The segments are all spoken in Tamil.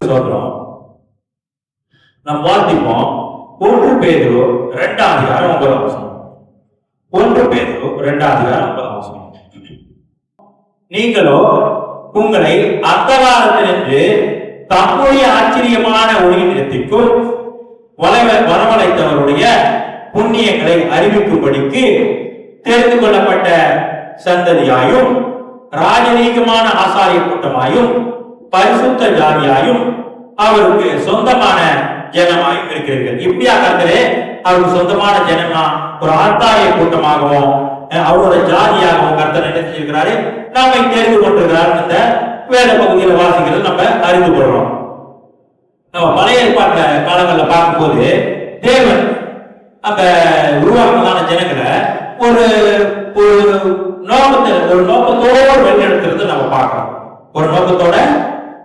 சொல்றோம். நாம் வாசிப்போம் 1 பேதுரு 2ஆம் அதிகாரம் 9ஆம் வசனம். 1 பேதுரு 2ஆம் அதிகாரம் 9ஆம் வசனம். நீங்களோ உங்களை அந்தகாரத்திலிருந்து தம்முடைய ஆச்சரியமான ஒளியிடத்திற்கும் வரவழைத்தவருடைய புண்ணியங்களை அறிவிக்கும்படிக்கு தெரிந்து கொள்ளப்பட்ட சந்ததியாயும் ராஜரீகமான ஆசாரிய கூட்டமாயும் பரிசுத்த ஜாதியாயும் அவருக்கு சொந்தமான ஜனமாயும் இருக்கிறீர்கள். இப்படியா கர்த்தரே அவருக்கு சொந்தமான ஜனமா ஒரு ஆசாரிய கூட்டமாகவும் அவரோட ஜாதியாகவும் கர்த்தர் என்ன செஞ்சிருக்கிறாரு, நாம தெரிந்து கொண்டிருக்கிறார். இந்த வேத பகுதியில் வாசிக்கிறது நம்ம அறிந்து கொள்றோம். நம்ம பழைய ஏற்பாட்டு காலங்களில் பார்க்கும்போது தேவன் அந்த உருவாக்கமான ஜனங்களை ஒரு நோக்கத்தோடு வழிநடத்துறது நம்ம பார்க்கிறோம். ஒரு நோக்கத்தோட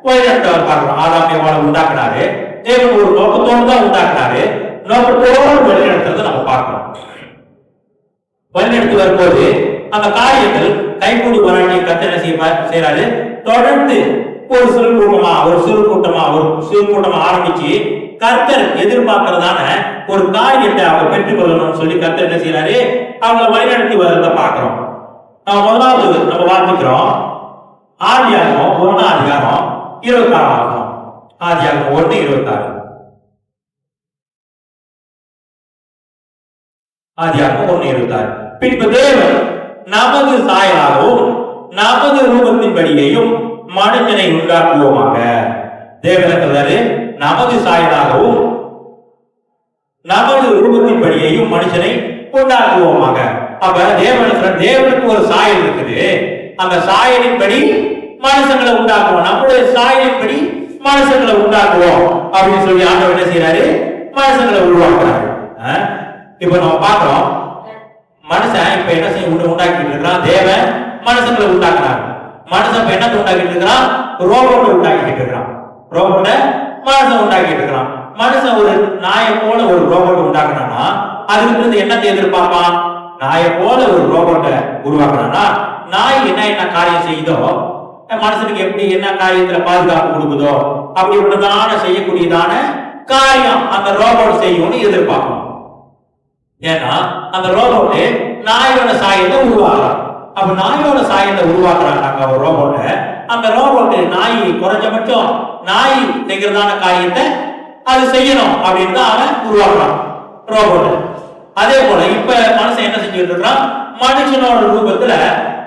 வழிநடத்த பார்க்கிறோம். ஆதாம் ஏவாளை உண்டாக்குனாரு, தேவன் ஒரு நோக்கத்தோடு தான் உண்டாக்குனாரு. நோக்கத்தோடு வழிநடத்துறதை நம்ம பார்க்கிறோம். வழிநடத்தி வரும்போது அந்த காரியங்கள் கைகூடி வராண்டிய கர்த்தர் செய்யறாரு. தொடர்ந்து ஒரு சிறு கூட்டமா ஆரம்பிச்சு கர்த்தர் எதிர்பார்க்கிறதான ஒரு காரியத்தை அவங்க பெற்றுக் கொள்ளணும்னு சொல்லி கர்த்தர் என்ன செய்யறாரு, அவங்க வழிநடத்தி வர்றத பார்க்கிறோம். நம்ம முதலாவது நம்ம வாசிக்கிறோம் ஆதியாகமம் 1ஆம் அதிகாரம் 26ஆம் வசனம். ஆதியாகமம் 1:26. ஆதியாகமம் 1:26. பின்பு தேவன் நமது சாயலாகவும் நமது ரூபத்தின்படியையும் மனுஷனை உண்டாக்குவோமாக. தேவன் நமது சாயலாகவும் நமது ரூபத்தின்படியையும் மனுஷனை உண்டாக்குவோமாக. அப்ப தேவனுக்கு ஒரு சாயல் இருக்குது. அந்த சாயலின்படி மனுஷங்களை உண்டாக்குவோம். நம்முடைய சாயலின்படி மனுஷங்களை உண்டாக்குவோம் அப்படின்னு சொல்லி ஆண்டவர் என்ன செய்யறாரு, மனுஷங்களை உருவாக்குறாரு. இப்ப நம்ம பார்க்கிறோம் மனுஷன் இப்ப என்ன செய்ய உண்டாக்கிட்டு இருக்கிறான். தேவன் மனுஷங்களை உண்டாக்குறாங்க. மனுஷன் இப்ப என்னத்தை உண்டாக்கிட்டு இருக்கிறான், ரோபோட்டை உண்டாக்கிட்டு இருக்கிறான். ரோபோட்டை மனுஷன் உண்டாக்கிட்டு இருக்கிறான். மனுஷன் ஒரு நாயை போல ஒரு ரோபோட்டை உண்டாக்குனா அதுக்கு இருந்து என்னத்தை எதிர்பார்ப்பான், நாயை போல ஒரு ரோபோட்டை உருவாக்குறான்னா நாய் என்ன காரியம் செய்யுதோ மனுஷனுக்கு எப்படி என்ன காரியத்துல பாதுகாப்பு கொடுக்குதோ அப்படிப்பட்டதான செய்யக்கூடியதான காரியம் அந்த ரோபோட் செய்யும்னு எதிர்பார்க்கணும். ஏன்னா அந்த ரோபோட்டு நாயோட சாயத்தை உருவாக்குறான். அப்ப நாயோட சாயத்தை உருவாக்குறாங்க ஒரு ரோபோட்டை. அந்த ரோபோட்டு நாய் குறைஞ்சபட்சம் நாய் செய்கிறதான காரியத்தை அது செய்யணும் அப்படின்னு தான் அவன் உருவாக்குறான் ரோபோட்டு. அதே போல இப்ப மனுஷன் என்ன செஞ்சுட்டு இருக்கான், மனுஷனோட ரூபத்துல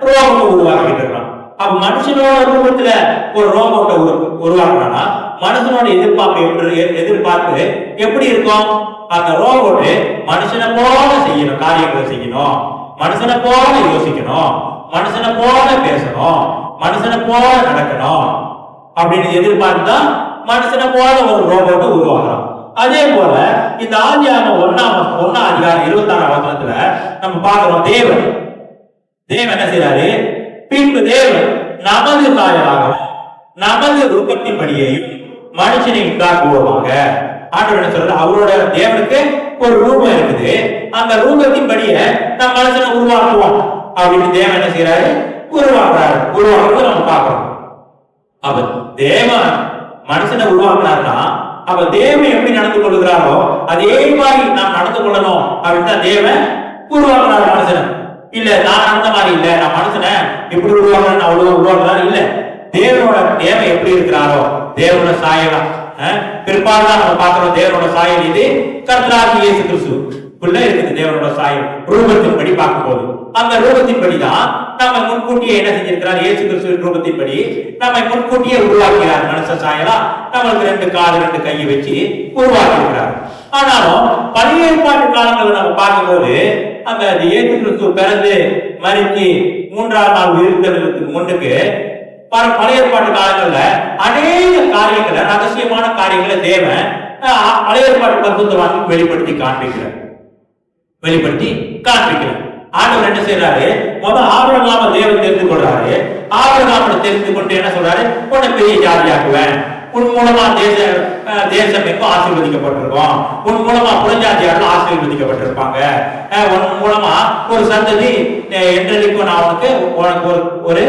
ரோபோட்டை உருவாக்கிட்டு இருக்கான். அப்ப மனுஷனோட ரூபத்துல ஒரு ரோபோட்டை உருவாக்குறான்னா மனுஷனோட எதிர்பார்ப்பு எப்படி இருக்கும், அந்த ரோபோட்டு மனுஷனை போல செய்யணும், காரியங்களை செய்யணும், மனுஷனை போல யோசிக்கணும், மனுஷனை போல பேசணும், மனுஷனை போல நடக்கணும் அப்படின்னு எதிர்பார்த்து தான் மனுஷனை போல ஒரு ரோபோட்டை உருவாக்குறோம். அதே போல இந்த ஆதியாகமம் 1ஆம் அதிகாரம் 26ஆம் வசனத்துல நம்ம பார்க்கிறோம் தேவன் என்ன செய்யறாரு, பின்பு தேவன் நமது சாயலாகவும் நமது ரூபத்தின்படியையும் மனுஷனை உண்டாக்குவோமாக. ஆண்டவர் என்ன சொல்றாரு, அவரோட தேவனுக்கு ஒரு ரூபம் இருக்குது, அந்த ரூபத்தின்படியே நம்ம மனுஷனை உருவாக்குவோம் அப்படின்னு தேவன் என்ன செய்யறாரு, உருவாக்குறது நம்ம பார்க்கிறோம். அப்ப தேவன் மனுஷனை உருவாக்குனாருன்னா அப்ப தேவன் எப்படி நடந்து கொள்கிறாரோ அதே மாதிரி நாம் நடந்து கொள்ளணும் அப்படின்னு தான் தேவன் உருவாக்குனாரு மனுஷனை. இல்ல நான் அந்த மாதிரி இல்ல, நான் மனுஷனை எப்படி உருவாக்குறேன் அவ்வளவு உருவாக்குறாரு இல்ல, தேவனோட தேவன் எப்படி இருக்கிறாரோ தேவனோட சாயலாம். பிற்பாடுதான் நம்ம பார்க்கிறோம் தேவனோட சாயல் இது கர்த்தராகிய இயேசு கிறிஸ்துக்குள்ள இருக்குது. தேவனோட சாயல் ரூபத்தின்படி பார்க்கும்போது அந்த ரூபத்தின்படிதான் நம்ம முன்கூட்டியே என்ன செஞ்சிருக்கிறார், இயேசு கிறிஸ்துவின் ரூபத்தின்படி நம்ம முன்கூட்டியே உருவாக்கிறார். மனுஷ சாயலா நம்மளுக்கு 2 கால் 2 கையை வச்சு உருவாக்கி இருக்கிறார். ஆனாலும் பழைய ஏற்பாட்டு காலங்களை நம்ம பார்க்கும்போது அந்த இயேசு கிறிஸ்து பிறந்து மரித்து 3ஆம் நாள் உயிர்த்தெழுதலுக்கு முன்னுக்கு பழைய ஏற்பாட்டு காலங்கள்ல அநேக காரியங்களை, ரகசியமான காரியங்களை தேவன் பழைய ஏற்பாட்டு பரிசுத்தவான்களுக்கு வெளிப்படுத்தி காண்பிக்கிறார். ஆண்டவர் என்ன செய்யறாரு, முதல் ஆபிரகாமை தேவன் தெரிந்து கொள்றாரு. ஆபிரகாமை தெரிந்து கொண்டு என்ன சொல்றாரு, உன்னை பெரிய ஜாதியாக்குவேன், உன் மூலமா தேசம் எங்கும் ஆசீர்வதிக்கப்பட்டிருக்கும், உன் மூலமா புறஜாதியார்கள் ஆசீர்வதிக்கப்பட்டிருப்பாங்க, உன் மூலமா ஒரு சந்ததி என்றைக்கும் நான் உனக்கு ஒரு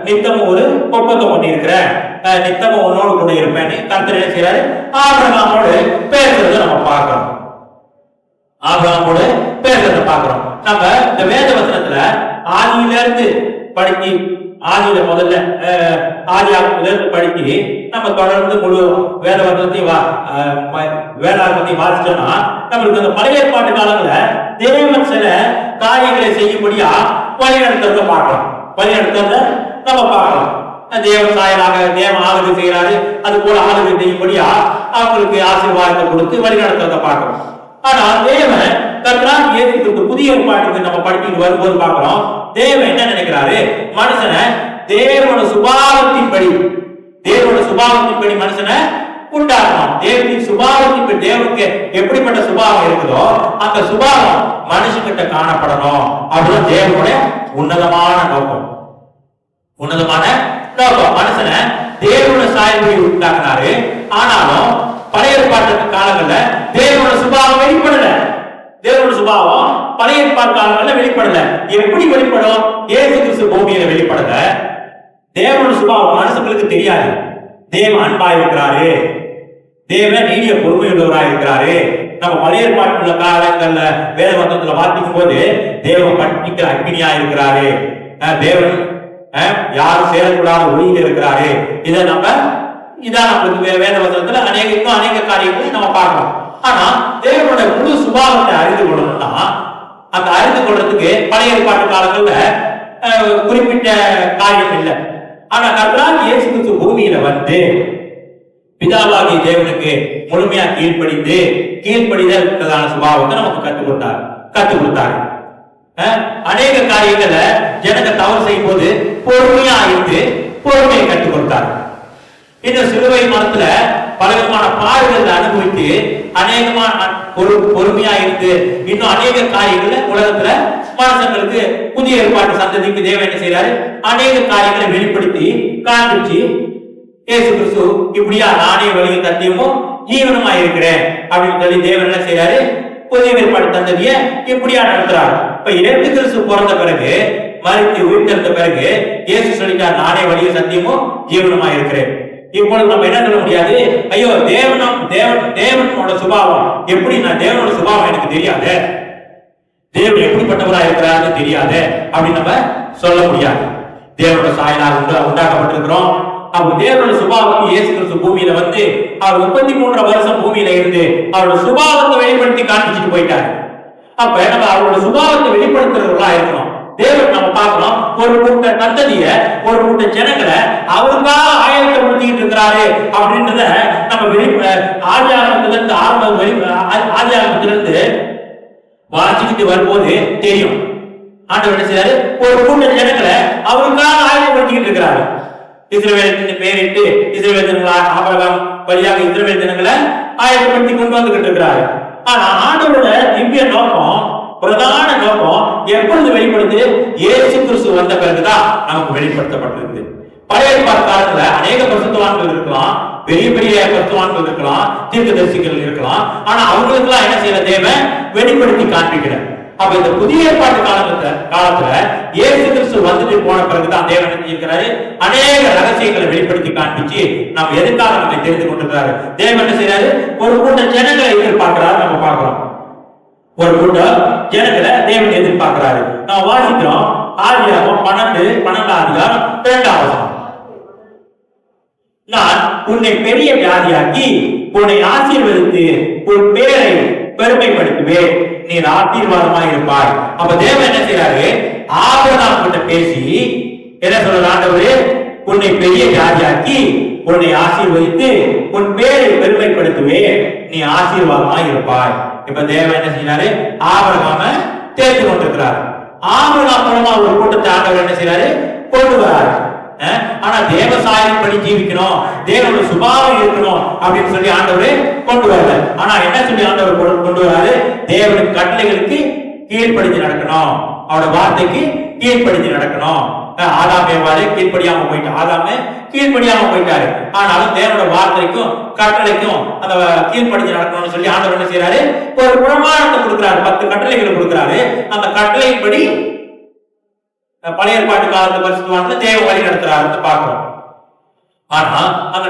நித்தமும் ஒரு ஒப்பந்தம் பண்ணி இருக்கிறேன், நித்தமும் உன்னோடு கூட இருப்பேன்னு கர்த்தர் என்ன செய்யறாரு, ஆபிரகாமோடு பேசுறதை நம்ம பார்க்கிறோம். ஆபிரகாமோடு பேசுறதை பார்க்கிறோம். நம்ம இந்த வேத வசனத்துல ஆதியில இருந்து படிச்சு, ஆதியில முதல்ல ஆதியாகமத்துல இருந்து படிச்சு நம்ம தொடர்ந்து முழு வேத வசனத்தையும் வேதாகமத்தையும் வாசிச்சோம்னா நம்மளுக்கு அந்த பழைய ஏற்பாட்டு காலத்துல தேவன் சில காரியங்களை செய்யும்படியா வழிநடத்துறத பார்க்கலாம். வழிநடத்துறத நம்ம பார்க்கலாம். தேவன் சாயலாக தேவன் ஆளுகை செய்யறாரு, அது போல ஆளுகை செய்யும்படியா அவங்களுக்கு ஆசீர்வாதத்தை கொடுத்து வழிநடத்துறத பார்க்கிறோம். ஆனா தேவன் கர்த்தராகிய இயேசு கிறிஸ்து புதிய ஏற்பாட்டுக்கு நம்ம படிச்சுட்டு வரும்போது பார்க்கிறோம், தேவன் என்ன நினைக்கிறாரு, மனுஷனை தேவனோட சுபாவத்தின்படி, தேவனோட சுபாவத்தின்படி மனுஷனை உண்டாகணும். தேவனின் சுபாவத்தின்படி, தேவனுக்கு எப்படிப்பட்ட சுபாவம் இருக்குதோ அந்த சுபாவம் மனுஷங்கிட்ட காணப்படணும். அப்படிதான் தேவனுடைய உன்னதமான நோக்கம். உன்னதமான நோக்கம் மனுஷனை தேவனோட சாயல்படி உண்டாக்குனாரு. ஆனாலும் பழைய ஏற்பாட்டு காலங்கள்ல தேவனோட சுபாவம் வெளிப்படல. தேவனோட சுபாவம் பழைய ஏற்பாட்டு காலங்கள்ல வெளிப்படல. எப்படி வெளிப்படும்? இயேசு கிறிஸ்து பூமியில வெளிப்படல. தேவனோட சுபாவம் மனுஷங்களுக்கு தெரியாது. தேவன் அன்பா இருக்கிறாரு, தேவன் நீடிய பொறுமையுள்ளவராக இருக்கிறாரு. நம்ம பழைய ஏற்பாட்டுள்ள காலங்கள்ல வேத வசனத்துல வாசிக்கும் போது தேவன் பட்டிக்கிற அக்னியா இருக்கிறாரு, தேவன் யாரும் சேரக்கூடாத ஒளியில் இருக்கிறாரு. இதை இதான் நம்மளுக்கு வேத வசனத்துல அநேக காரியங்களை நம்ம பார்க்கலாம். ஆனா தேவனோட முழு சுபாவத்தை அறிந்து கொள்ளணும்னா அந்த அறிந்து கொள்றதுக்கு பழைய ஏற்பாட்டு காலங்கள்ல குறிப்பிட்ட காரியம் இல்லை. ஆனா கர்த்தராகிய இயேசு கிறிஸ்து பூமியில வந்து பிதாவாகிய தேவனுக்கு முழுமையா கீழ்ப்படிதல் சுபாவத்தை நமக்கு கற்றுக் கொடுத்தாரு. அநேக காரியங்களை ஜனங்க தவறு செய்யும் போது பொறுமையா இருந்து பொறுமையை கற்றுக் கொடுத்தாரு. இந்த சிலுவை மரத்துல பலவிதமான பாடுகளை அனுபவித்து அநேகமான பொறுமையா இருந்து இன்னும் அநேக காரியங்களை உலகத்துல மனுஷங்களுக்கு புதிய ஏற்பாட்டு சந்ததிக்கு தேவன் என்ன செய்யறாரு, அநேக காரியங்களை வெளிப்படுத்தி காண்பிச்சு இயேசு கிறிஸ்து இப்படியா நானே வழியும் சத்தியமும் ஜீவனமா இருக்கிறேன் அப்படின்னு சொல்லி தேவன் என்ன செய்யறாரு, புதிய ஏற்பாட்டு சந்ததியை இப்படியா நடத்துறாரு. இப்ப இயேசு கிறிஸ்து பிறந்த பிறகு மரித்து உயிர்த்தெழுந்த பிறகு இயேசு சொல்லிட்டார், நானே வழியும் சத்தியமும் ஜீவனமா இருக்கிறேன். இப்பொழுது நம்ம என்ன சொல்ல முடியாது, ஐயோ தேவனோட சுபாவம் எப்படி, நான் தேவனோட சுபாவம் எனக்கு தெரியாது, தேவன் எப்படிப்பட்டவரா இருக்கிறாருன்னு தெரியாது அப்படின்னு நம்ம சொல்ல முடியாது. தேவனோட சாயலாக உண்டாக்கப்பட்டிருக்கிறோம். அப்ப தேவனோட சுபாவத்துக்கு இயேசு கிறிஸ்து பூமியில வந்து அவர் 33 வருஷம் பூமியில இருந்து அவரோட சுபாவத்தை வெளிப்படுத்தி காண்பிச்சுட்டு போயிட்டாரு. அப்ப நம்ம அவரோட சுபாவத்தை வெளிப்படுத்துறவர்களா இருக்கணும். தேவன் நம்ம பார்க்கிறோம், ஒரு கூட்ட சந்ததிய, ஒரு கூட்ட ஜனங்களை அவருக்காக ஆயத்தப்படுத்திட்டு இருக்கிறாரு அப்படின்றத நம்ம ஆதியாகமத்திலிருந்து வாசிக்கிட்டு வரும்போது தெரியும். ஆண்டவர் என்ன செய்யறாரு, ஒரு கூட்ட ஜனங்களை அவருக்காக ஆயத்தப்படுத்திக்கிட்டு இருக்கிறாரு. இஸ்ரவேல் பேரிட்டு இஸ்ரவேல் ஜனங்களா ஆபிரகாம் வழியாக இஸ்ரவேல் ஜனங்களை ஆயத்தப்படுத்தி கொண்டு வந்துகிட்டு இருக்கிறாரு. ஆனா ஆண்டவரோட திவ்ய நோக்கம், பிரதான நோக்கம் எப்பொழுது வெளிப்படுது, இயேசு கிறிஸ்து வந்த பிறகுதான் நமக்கு வெளிப்படுத்தப்பட்டிருக்கு. பழைய ஏற்பாட்டு காலத்துல அநேக பரிசுத்தவான்கள் இருக்கலாம், பெரிய பெரிய பரிசுத்தவான்கள் இருக்கலாம், தீர்க்கதரிசிகள் இருக்கலாம். ஆனா அவங்களுக்கு எல்லாம் என்ன செய்யற, தேவன் வெளிப்படுத்தி காண்பிக்கிற. அப்ப இந்த புதிய ஏற்பாட்டு காலத்துல இயேசு கிறிஸ்து வந்துட்டு போன பிறகுதான் தேவன் என்ன செய்கிறாரு, அநேக ரகசியங்களை வெளிப்படுத்தி காண்பிச்சு நாம் எதுக்காக நம்மை தெரிந்து கொண்டிருக்கிறாரு. தேவன் என்ன செய்யறாரு, ஒரு கூட்ட ஜனங்களை எதிர்பார்க்கிறாரு. நம்ம பார்க்கிறோம், ஒரு கூட்ட ஜனங்களை தேவன் எதிர்பார்க்கிறாரு. நாம் வாசிக்கிறோம் ஆதியாகமம் 12 அதிகாரம் 2 நான் உன்னை பெரிய வியாதியாக்கி உன்னை ஆசீர்வதித்து உன் பேரை பெருமைப்படுத்துவேன், நீ ஆசீர்வாதமாக இருப்பாய். அப்ப தேவன் என்ன செய்யறாரு, ஆபிரகாம் கிட்ட பேசி என்ன சொல்ற, ஆண்டவரே உன்னை பெரிய வியாதியாக்கி உன்னை ஆசீர்வதித்து உன் பேரை பெருமைப்படுத்துவேன், நீ ஆசீர்வாதமாக இருப்பாய். இப்ப தேவன் என்ன செய்யறாரு, ஆபிரகாம தேர்ந்து கொண்டிருக்கிறார். ஆபிரகாம் மூலமா ஒரு கூட்டத்தை ஆண்டவர் என்ன செய்யறாரு, கொண்டு வராரு. ஆனா தேவ சாயலின்படி ஜீவிக்கணும், தேவனோட சுபாவம் இருக்கணும் அப்படின்னு சொல்லி ஆண்டவரே கொண்டு வரல. ஆனா என்ன சொல்லி ஆண்டவர் கொண்டு வராரு, தேவனுக்கு கட்டளைகளுக்கு கீழ்ப்படிஞ்சு நடக்கணும், அவரோட வார்த்தைக்கு கீழ்ப்படிஞ்சு நடக்கணும். ஆதாமே கீழ்ப்படியாம போயிட்டாரு. ஆனாலும் தேவனோட வார்த்தைக்கும் கட்டளைக்கும் அந்த கீழ்ப்படிஞ்சு நடக்கணும்னு சொல்லி ஆண்டவர் என்ன செய்யறாரு, ஒரு பிரமாணத்தை கொடுக்கிறாரு, 10 கட்டளைகளை கொடுக்கிறாரு. அந்த கட்டளையின்படி பழைய ஏற்பாட்டு காலத்து பரிசுத்தவான்களை தேவ வழி நடத்துறாருன்னு பார்க்கிறோம். ஆனா அந்த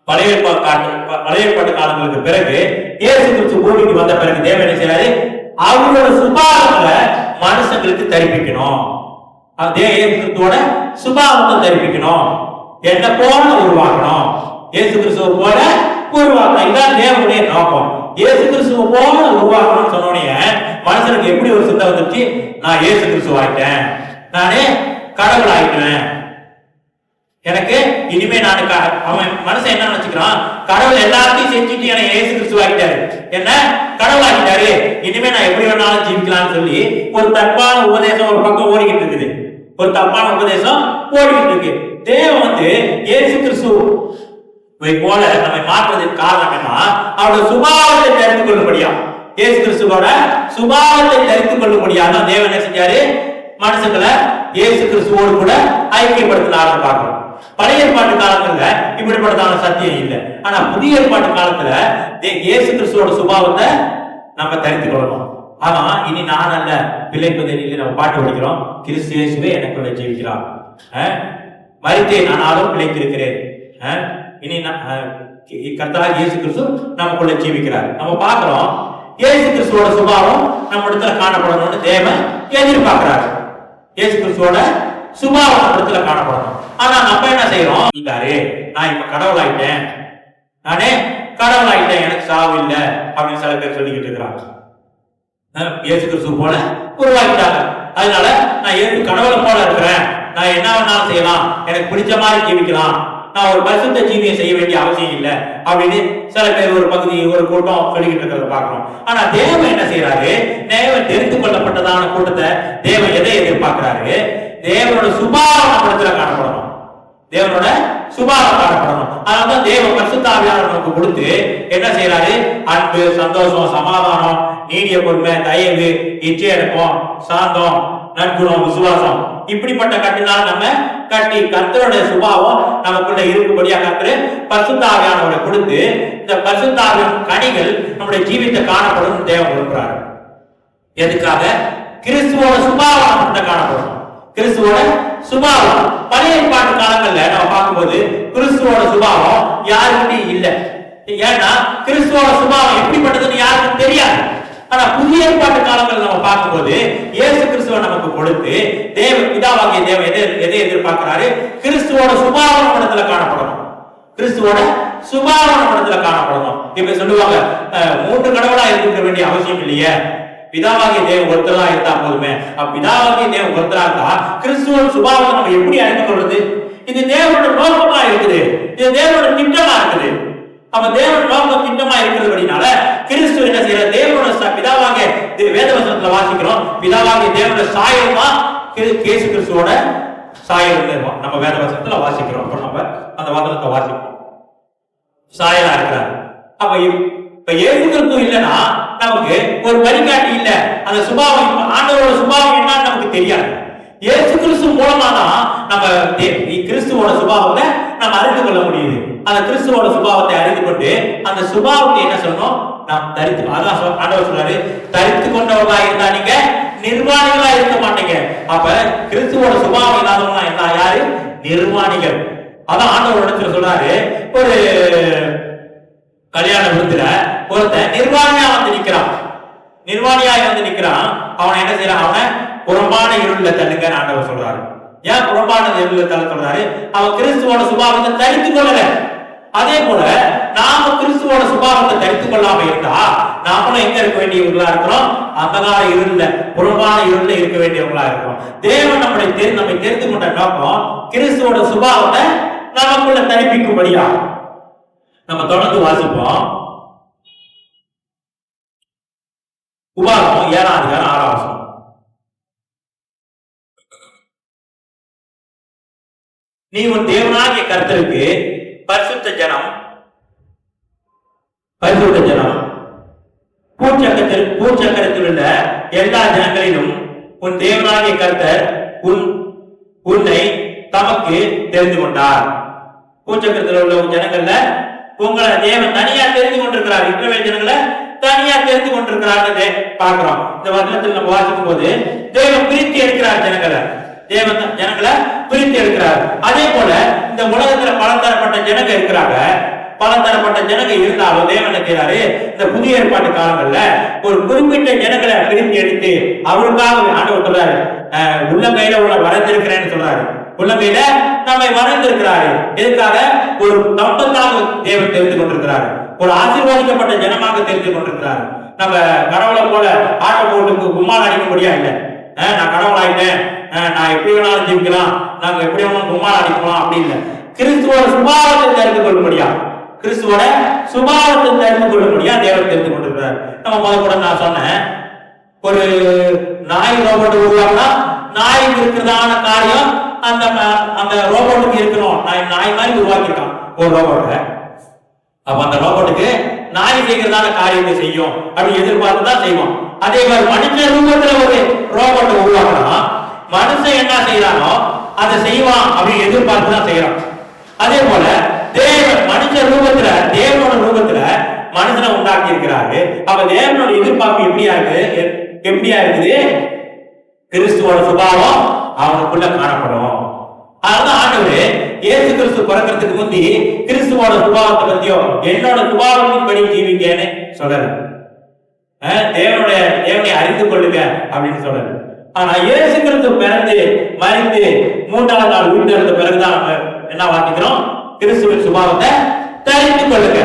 பழைய ஏற்பாட்டு காலங்களுக்கு பிறகு இயேசு கிறிஸ்து பூமிக்கு வந்த பிறகு தேவன் என்ன செய்யறாரு? அவரோட சுபாவங்களை மனுஷங்களுக்கு தரிப்பிக்கணும். இயேசு கிறிஸ்துவோட சுபாவத்தை தரிப்பிக்கணும். என்ன போல உருவாக்கணும், இயேசு கிறிஸ்துவ போல உருவாக்கணும். இதான் தேவனுடைய நோக்கம். இயேசு கிறிஸ்துவ போல உருவாக்கணும்னு சொன்னோடனே மனுஷனுக்கு எப்படி ஒரு சிந்தை வந்துச்சு? நான் இயேசு கிறிஸ்துவ ஆயிட்டேன், நானே கடவுள் ஆயிட்டேன், எனக்கு இனிமே நான் அவன் மனுஷன் என்ன நினைச்சுக்கிறான்? கடவுள் எல்லாத்தையும் செஞ்சுட்டு எனக்கு இயேசு கிறிஸ்துவ ஆகிட்டாரு, என்ன கடவுள் ஆகிட்டாரு, இனிமே நான் எப்படி வேணாலும் ஜீவிக்கலாம்னு சொல்லி ஒரு தப்பான உபதேசம் ஒரு பக்கம் ஓடிக்கிட்டு இருக்குது. ஒரு தப்பான உபதேசம் ஓடிக்கிட்டு இருக்கு. தேவன் இயேசு கிறிஸ்துவை போல நம்மை மாற்றுவதற்கு காரணம் என்ன? அவருடைய சுபாவத்தை தெரிந்து கொள்ளும்படியா, இயேசு கிறிஸ்துவோட சுபாவத்தை தெரிந்து கொள்ளும்படியா தான் தேவன் என்ன செஞ்சாரு? மனுஷங்களை இயேசு கிறிஸ்துவோடு கூட ஐக்கியப்படுத்தினார் பார்க்கிறோம். பழைய ஏற்பாட்டு காலத்துல இப்படிப்பட்டதான சத்தியம் இல்லை. ஆனா புதிய ஏற்பாட்டு காலத்துல இயேசு கிறிஸ்துவோட சுபாவத்தை நம்ம தெரிந்து கொள்ளணும். ஆனா இனி நான் அல்ல பிழைப்பதில் நம்ம பாட்டு படிக்கிறோம். கிறிஸ்து இயேசுவே எனக்குள்ள ஜீவிக்கிறார், மரித்தேன் ஆனாலும் பிழைத்திருக்கிறேன், இனி கர்த்தராகிய இயேசு கிறிஸ்து நமக்குள்ள ஜீவிக்கிறார். நம்ம பார்க்கிறோம் இயேசு கிறிஸ்துவோட சுபாவம் நம்ம இடத்துல காணப்படணும்னு தேவன் எதிர்பார்க்கிறாரு. இயேசு கிறிஸ்துவோட சுபாவம் நம்ம இடத்துல காணப்படணும். ஆனா நம்ம என்ன செய்யறோம்? நான் இப்ப கடவுள் ஆயிட்டேன், நானே கடவுள் ஆயிட்டேன், எனக்கு சாவு இல்லை அப்படின்னு சில பேர் சொல்லிக்கிட்டு இருக்கிறாங்க. இயேசு கிறிஸ்து போல உருவாக்கிட்டாங்க. அதனால நான் கடவுளை போல இருக்கிறேன், நான் என்ன வேணாலும் செய்யலாம், எனக்கு பிடிச்ச மாதிரி ஜீவிக்கலாம், நான் ஒரு பரிசுத்த ஜீவியை செய்ய வேண்டிய அவசியம் இல்லை அப்படின்னு சில பேர் ஒரு பகுதி ஒரு கூட்டம் சொல்லிக்கிட்டு இருக்கிறத பார்க்கணும். ஆனா தேவன் என்ன செய்யறாரு? தேவன் தெரிந்து கொள்ளப்பட்டதான கூட்டத்தை தேவன் எதை எதிர்பார்க்கிறாரு? தேவனோட சுபாவம் நம்மிடத்துல காணப்படணும், தேவனோட சுபாவம் காணப்படணும். அதனாலதான் தேவ பரிசுத்த ஆவியானவர் நமக்கு கொடுத்து என்ன செய்யறாரு? அன்பு, சந்தோஷம், சமாதானம், நீடிய பொறுமை, தயவு, இச்சையடக்கம், சாந்தம், நற்குணம், விசுவாசம், இப்படிப்பட்ட கட்டினால் நம்ம கட்டி கர்த்தருடைய சுபாவம் நமக்குள்ள இருக்கும்படியா கர்த்தர் பரிசுத்த ஆவியானவரை கொடுத்து இந்த பரிசுத்த ஆவியின் கனிகள் நம்முடைய ஜீவித்தை காணப்படும் தேவன் கொடுக்கிறார். எதுக்காக? கிறிஸ்துவோட சுபாவம் நமக்கு காணப்படும். கிறிஸ்துவோட சுபாவம் பழைய ஏற்பாட்டு காலங்கள்ல நம்ம பார்க்கும்போது கிறிஸ்துவோட சுபாவம் யாருக்கிட்டையும் இல்லை. ஏன்னா கிறிஸ்துவோட சுபாவம் எப்படிப்பட்டதுன்னு யாருக்கும் தெரியாது. ஆனா புதிய ஏற்பாட்டு காலங்கள் நம்ம பார்க்கும்போது இயேசு கிறிஸ்துவ நமக்கு கொடுத்து தேவ பிதாவாகிய தேவன் எதை எதிர்பார்க்கிறாரு? கிறிஸ்துவோட சுபாவம் இடத்துல காணப்படணும், கிறிஸ்துவோட சுபாவம் இடத்துல காணப்படணும். இப்ப சொல்லுவாங்க 3 கடவுளா இருக்க வேண்டிய அவசியம் இல்லையே, பிதாவாகிய தேவன் ஒருத்தரா இருந்தா போதுமே. பிதாவாகிய தேவன் ஒருத்தரா இருந்தா கிறிஸ்துவோட சுபாவத்தை நம்ம எப்படி அறிந்து கொள்றது? இது தேவனோட நோக்கமா இருக்குது, இது தேவனோட திட்டமா இருக்குது. அப்ப தேவன் நோக்கம் திட்டமா இருக்கிறதுனால கிறிஸ்து என்ன செய்யற? தேவனோட பிதாவாகிய வேதவசனத்துல வாசிக்கிறோம், பிதாவாகிய தேவனோட சாயல் தான் இயேசு கிறிஸ்துவோட சாயல் நம்ம வேதவசனத்துல வாசிக்கிறோம். அப்ப நம்ம அந்த வசனத்தை வாசிக்கிறோம், சாயலா இருக்கிறார். அப்ப இப்ப இயேசு கிறிஸ்து இல்லைன்னா நமக்கு ஒரு வழிகாட்டி இல்ல. அந்த சுபாவம் ஆண்டவரோட சுபாவம் என்னன்னு நமக்கு தெரியாது. இயேசு கிறிஸ்து மூலமா தான் நம்ம கிறிஸ்துவோட சுபாவத்தை நம்ம அறிந்து கொள்ள முடியுது. அந்த கிறிஸ்துவோட சுபாவத்தை அறிந்து கொண்டு அந்த சுபாவத்தை என்ன சொல்லணும்? நாம் தரித்து, அதான் ஆண்டவர் சொல்றாரு, தரித்து கொண்டவர்களா இருந்தா நீங்க நிர்வாணிகளா இருக்க மாட்டீங்க. அப்ப கிறிஸ்துவோட சுபாவம் இல்லாதவங்களா இருந்தா யாரு? நிர்வாணிகள். அதான் ஆண்டவர் இடத்துல சொல்றாரு, ஒரு கல்யாண விருந்துல ஒருத்தன் நிர்வாணியா வந்து நிக்கிறான், நிர்வாணியாய் வந்து நிக்கிறான். அவனை என்ன செய்யறான்? அவனை புறம்பான இருள தள்ளுங்க ஆண்டவர் சொல்றாரு. ஏன் புறம்பான இருள தள்ள சொல்றாரு? அவன் கிறிஸ்துவோட சுபாவத்தை தரித்துக் கொள்ளல. அதே போல நாம கிறிஸ்துவோட சுபாவத்தை தரித்துக் கொள்ளாம இருந்தா நாமளும் எங்க இருக்க வேண்டியவங்களா இருக்கிறோம்? அந்தகார இருள, புறம்பான இருள இருக்க வேண்டியவங்களா இருக்கிறோம். தேவன் நம்மை தெரிந்து கொண்ட நோக்கம் கிறிஸ்துவோட சுபாவத்தை நமக்குள்ள தரிப்பிக்கும்படியா. நம்ம தொடர்ந்து வாசிப்போம். உபாகமம் 7ஆம் அதிகாரம் 6ஆம் வசனம். நீ உன் தேவனாகிய கர்த்தருக்கு பரிசுத்த ஜனம் பூச்சக்கரத்தில் உள்ள எல்லா ஜனங்களிலும் உன் தேவனாகிய கர்த்தர் உன்னை தமக்கு தெரிந்து கொண்டார். பூச்சக்கரத்தில் உள்ள ஜனங்கள்ல உங்களை தேவன் தனியா தெரிந்து கொண்டிருக்கிறார். இஸ்ரவேல் ஜனங்களை தனியா தெரிந்து கொண்டிருக்கிறார் பார்க்கிறோம். இந்த வசனத்தில் நம்ம வாசிக்கும் போது தேவன் பிரித்து எடுக்கிறார் ஜனங்களை, தேவன் ஜனங்களை பிரித்து எடுக்கிறார். அதே போல இந்த உலகத்துல பலதரப்பட்ட ஜனங்க இருக்கிறாங்க. பலதரப்பட்ட ஜனங்க இருந்தாலும் தேவன் என்ன செய்யறாரு, இந்த புதிய ஏற்பாட்டு காலங்கள்ல ஒரு குறிப்பிட்ட ஜனங்களை பிரித்து எடுத்து அவருக்காக ஆண்டவர் சொல்றாரு, உள்ளங்கையில உள்ள வரைந்திருக்கிறேன்னு சொல்றாரு. உள்ளங்கையில நம்மை வரைந்திருக்கிறாரு. எதுக்காக? ஒரு நம்பத்தாக தேவன் தெரிந்து கொண்டிருக்கிறாரு. ஒரு ஆசீர்வாதிக்கப்பட்ட ஜனமாக தெரிந்து கொண்டிருக்கிறார். நம்ம கடவுளை போல ஆட்ட போட்டுக்கு கும்மால் அடிக்க முடியாது. இல்லை, நான் கடவுள் ஆயிட்டேன், நான் எப்படி வேணாலும் ஜீவிக்கலாம், நாங்க எப்படி வேணாலும் கும்மால் அடிக்கலாம் அப்படி இல்லை. கிறிஸ்துவோட சுபாவத்தை தெரிந்து கொள்ள முடியாது. கிறிஸ்துவோட சுபாவத்தை தெரிந்து கொள்ள முடியாது தேவன் தெரிந்து கொண்டிருக்கிறார். நம்ம முதல் கூட நான் சொன்னேன், ஒரு நாய் ரோபோட் உருவாக்கினா நாய்க்கு இருக்கிறதான காரியம் அந்த அந்த ரோபோட்டுக்கு இருக்கணும். நாய் மாதிரி உருவாக்கியிருக்கான் ஒரு ரோபோட்டை. அப்ப அந்த ரோபோட்டுக்கு நாய் செய்கிறதான காரியத்தை செய்யும் அப்படி எதிர்பார்த்து தான் செய்வோம். அதே மாதிரி மனுஷ ரூபத்துல ஒரு ரோபோட்டை உருவாக்கலாம், மனுஷன் என்ன செய்யறானோ அதை செய்வான் அப்படின்னு எதிர்பார்த்து தான் செய்யறான். அதே போல தேவன் மனுஷ ரூபத்துல, தேவனோட ரூபத்துல மனுஷனை உண்டாக்கி இருக்கிறாரு. அப்ப தேவனோட எதிர்பார்ப்பு எப்படியா இருக்குது? கிறிஸ்துவோட சுபாவம் அவனுக்குள்ள காணப்படும். அதனால ஆண்டவரே இயேசு கிறிஸ்து பிறக்கிறதுக்கு முந்தி கிறிஸ்துவோட சுபாவத்தை பத்தியோ என்னோட சுபாவத்தின் படி ஜீவிங்கன்னு சொல்றாரு. தேவனை அறிந்து கொள்ளுங்க அப்படின்னு சொல்றாரு. ஆனா இயேசு கிறிஸ்து பிறந்து மரித்து 3ஆவது நாள் உயிர் எழுந்த பிறகுதான் என்ன வாசிக்கிறோம்? கிறிஸ்துவின் சுபாவத்தை தெரிந்து கொள்ளுங்க.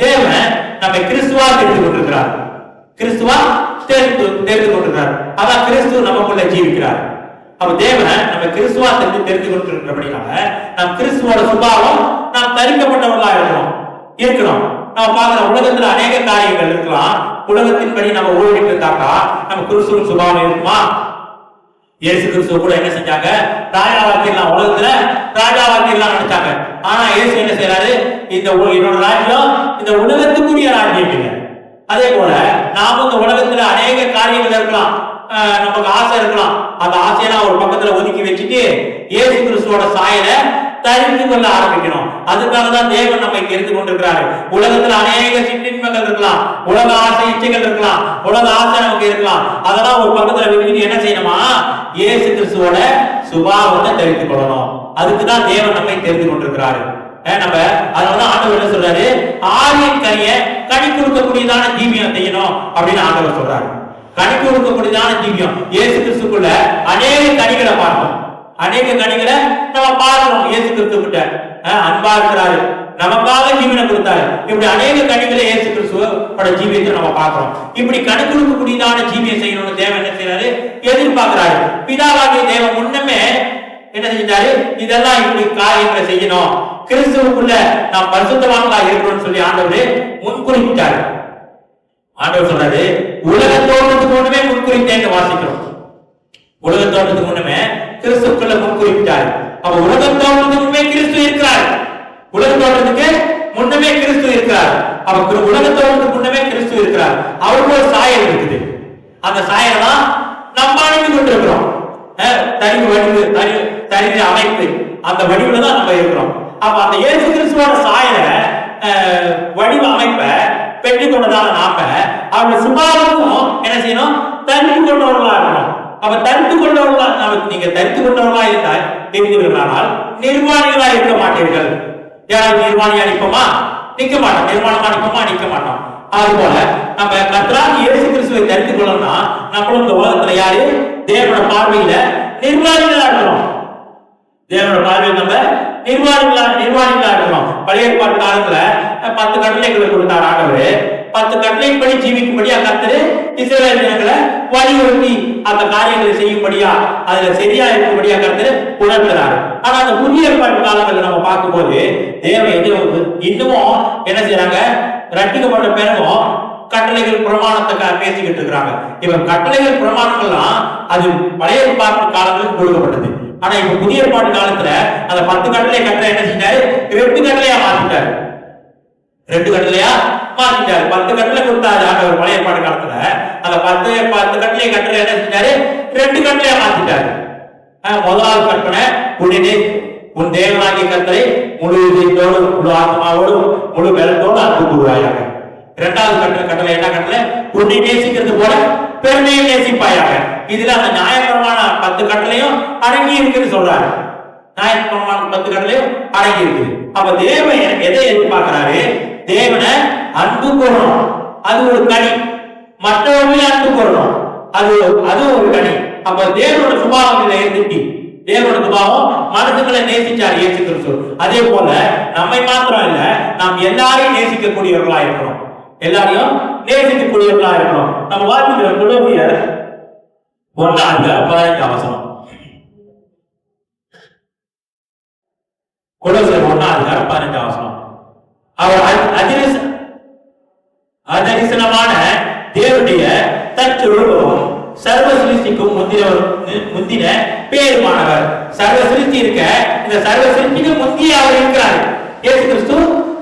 தேவன் நம்மை கிறிஸ்துவா தெரிந்து கொண்டிருக்கிறார். கிறிஸ்துவா தெரிந்து கொண்டிருக்கிறார். அதான் கிறிஸ்து நமக்குள்ள ஜீவிக்கிறார். அப்ப தேவன் நம்ம கிறிஸ்துவா தெரிந்து கொண்டிருக்கிறபடினால நம் கிறிஸ்துவோட சுபாவம் நாம் தரிக்கப்பட்டவர்களா இருக்கணும். நம்ம பார்க்கிற உலகத்துல அநேக காரியங்கள் இருக்கலாம். உலகத்தின்படி நம்ம ஓடிட்டு இருந்தாக்கா நம்ம கிறிஸ்துவின் சுபாவம் இருக்குமா? இயேசு கிறிஸ்துவ கூட என்ன செஞ்சாங்க? ராஜாவாக்கிடலாம், உலகத்துல ராஜாவாக்கிடலாம் நினைச்சாங்க. ஆனா இயேசு என்ன செய்யறாரு? என்னோட ராஜ்யம் இந்த உலகத்துக்குரிய ராஜ்யம் இல்லை. அதே போல நாம இந்த உலகத்துல அநேக காரியங்கள் இருக்கலாம், நமக்கு ஆசை இருக்கலாம். அந்த ஆசையெல்லாம் ஒரு பக்கத்துல ஒதுக்கி வச்சுட்டு இயேசு கிறிஸ்துவோட சாயலை தெரிந்து கொள்ள ஆரம்பிக்கணும். அதுக்காக தான் தேவன் நம்மை தெரிந்து கொண்டிருக்கிறாரு. உலகத்துல அநேக சிற்றின்பங்கள் இருக்கலாம், உலக ஆசை இச்சைகள் இருக்கலாம், உலக ஆசை நமக்கு இருக்கலாம். அதெல்லாம் ஒரு பக்கத்துல வச்சுட்டு என்ன செய்யணுமா? இயேசு கிறிஸ்துவோட சுபாவத்தை தெரிந்து கொள்ளணும். அதுக்குதான் தேவன் நம்மை தெரிந்து கொண்டிருக்கிறாரு. நம்ம அதனாலதான் ஆண்டவர் என்ன சொல்றாரு? ஆவியின் கனியை கனி கொடுக்கக்கூடியதான ஜீவியம் செய்யணும் அப்படின்னு ஆண்டவர் சொல்றாரு. கனி கொடுக்கக்கூடியதான ஜீவியம் இயேசு கிறிஸ்துக்குள்ள அநேக கனிகளை பார்க்கணும். அநேக கனிகளை நம்ம பார்க்கணும். இயேசு கிறிஸ்து கிட்ட அன்பா இருக்கிறாரு, நமக்காக ஜீவனை கொடுத்தாரு. இப்படி அநேக கனிகளை இயேசு கிறிஸ்துவோட ஜீவியத்தை நம்ம பார்க்கிறோம். இப்படி கனி கொடுக்கக்கூடியதான ஜீவியம் செய்யணும்னு தேவன் என்ன செய்யறாரு? எதிர்பார்க்கிறாரு. பிதாவாகிய தேவன் முன்னமே என்ன செஞ்சாரு? இதெல்லாம் இப்படி காரியங்களை செய்யணும், கிறிஸ்துவுக்குள்ள நாம் பரிசுத்தவான்களா இருக்கணும்னு சொல்லி ஆண்டவர் முன்குறிப்பிட்டாரு. ஆண்டவர் சொல்றாரு, உலக தோற்றத்துக்கு முன்னமே முன்குறித்தேன்னு வாசிக்கிறோம். உலக தோற்றத்துக்கு முன்னமே கிறிஸ்துக்குள்ள முன்குறிப்பிட்டாரு. அப்ப உலக தோற்றத்துக்கு முன்னே கிறிஸ்து இருக்கிறார். உலக தோற்றத்துக்கு முன்னமே கிறிஸ்து இருக்கிறார். அப்ப உலக தோற்றத்துக்கு முன்னமே கிறிஸ்து இருக்கிறார். அவருக்கு ஒரு சாயல் இருக்குது. அந்த சாயலை தான் நம்ம அணிந்து கொண்டிருக்கிறோம். தனி அமைப்பு, அந்த வடிவுல தான் நம்ம இருக்கிறோம். அப்ப அந்த இயேசு கிறிஸ்துவோட சாயலை வடிவ அமைப்பை பெற்றுக்கொண்டதால நாம அவருடைய சுபாவமும் என்ன செய்யணும்? தரித்து கொண்டவர்களா இருக்கணும். அப்ப தரித்து கொண்டவர்களா நீங்க தரித்து கொண்டவர்களா இருந்தால் தெரிந்தவர்களானால் நிர்வாணிகளா இருக்க மாட்டீர்கள். யாராவது நிர்வாணி அனுப்பமா? நிக்க மாட்டோம். நிர்வாணமா அனுப்பமா? நிக்க மாட்டோம். அது போல நம்ம கர்த்தராகிய இயேசு கிறிஸ்துவை தெரிந்து கொள்ளணும்னா நம்மளும் இந்த உலகத்துல யாரு? தேவனோட பார்வையில நிர்வாணிகளா இருக்கணும். தேவனோட பார்வையில் நம்ம நிர்வாணிகளா இருக்கணும். பழைய ஏற்பாட்டு காலத்துல 10 கட்டளைகளை கொடுத்தார் ஆண்டவர். 10 கட்டளைப்படி ஜீவிக்கும்படியா கர்த்தர் இஸ்ரவேல் ஜனங்களை வலியுறுத்தி அந்த காரியங்களை செய்யும்படியா, அதுல சரியா இருக்கும்படியா கர்த்தர் உணர்த்துறாரு. ஆனா அந்த புதிய ஏற்பாட்டு காலங்களில் நம்ம பார்க்கும்போது தேவன் இன்னமும் என்ன செய்யறாங்க? ரட்சிக்கப்பட்ட பிறகும் கட்டளைகள் பிரமாணத்தை பேசிக்கிட்டு இருக்கிறாங்க. இப்ப கட்டளைகள் பிரமாணங்கள்லாம் அது பழைய ஏற்பாட்டு காலங்களுக்கு கொடுக்கப்பட்டது. ஆனா இப்ப புதிய ஏற்பாட்டு காலத்துல அந்த 10 கட்டளை கட்டளை என்ன செஞ்சாரு? 2 கட்டளையா மாத்திட்டாரு. 2 கட்டளையா மாத்திட்டாரு. 10 கட்டளை கொடுத்தாரு ஆண்டவர் பழைய ஏற்பாட்டு காலத்துல. அந்த 10 கட்டளை கட்டளை என்ன செஞ்சாரு? 2 கட்டளையா மாத்திட்டாரு. முதலாவது கட்டளை, உன் தேவனாகிய கர்த்தரை முழு இதயத்தோடு, முழு ஆத்மாவோடு, முழு பலத்தோடு அன்பு கூறுவாயாக. இரண்டாவது கட்டளை என்ன கட்டளை? உன்னை நேசிக்கிறது போல பெருமையை நேசிப்பாயாக. இதுல அந்த நியாயப்பிரமாண 10 கட்டளையும் அடங்கி இருக்குன்னு சொல்றாரு. நியாயப்பிரமாண 10 கட்டளையும் அடங்கி இருக்குது. அப்ப தேவன் எதை எதிர்பார்க்கிறாரு? தேவனை அன்பு கூறணும், அது ஒரு கனி. மற்றவர்களையும் அன்பு கூறணும், அது ஒரு கனி. அப்ப தேவனோட சுபாவம் இருந்துச்சு. தேவனோட சுபாவம் மனுஷங்களை நேசிச்சார் இயேசு கிறிஸ்து. அதே போல நம்மை மாத்திரம் இல்ல, நாம் எல்லாரையும் நேசிக்கக்கூடியவர்களா இருக்கணும். எல்லாரையும் நேசிக்கக்கூடியவர்களா இருக்கணும். நம்ம வாசிக்கிற கொலோசியர் 1:15 கொலோசியர் 1:15 அவர் அதரிசனமான தேவனுடைய தற்சொரூபம் சர்வ சிருஷ்டிக்கும் முந்தின பேருமானவர். சர்வ சிருஷ்டி இருக்க, இந்த சர்வ சிருஷ்டிக்கு முந்திய அவர் இருக்கிறார். இயேசு கிறிஸ்து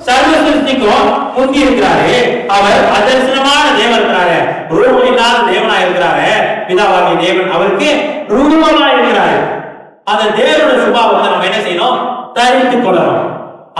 சர்வ சிருஷ்டிக்கும் முந்தி இருக்கிறாரு. அவர் அதரிசனமான தேவன் இருக்கிறாரு, ரூபம் இல்லாத தேவனா இருக்கிறாரு. பிதாவாகிய தேவன் அவருக்கு ரூபமா இருக்கிறாரு. அந்த தேவனுடைய சுபாவத்தை நம்ம என்ன செய்யணும்? தரித்துக் கொள்ளணும்.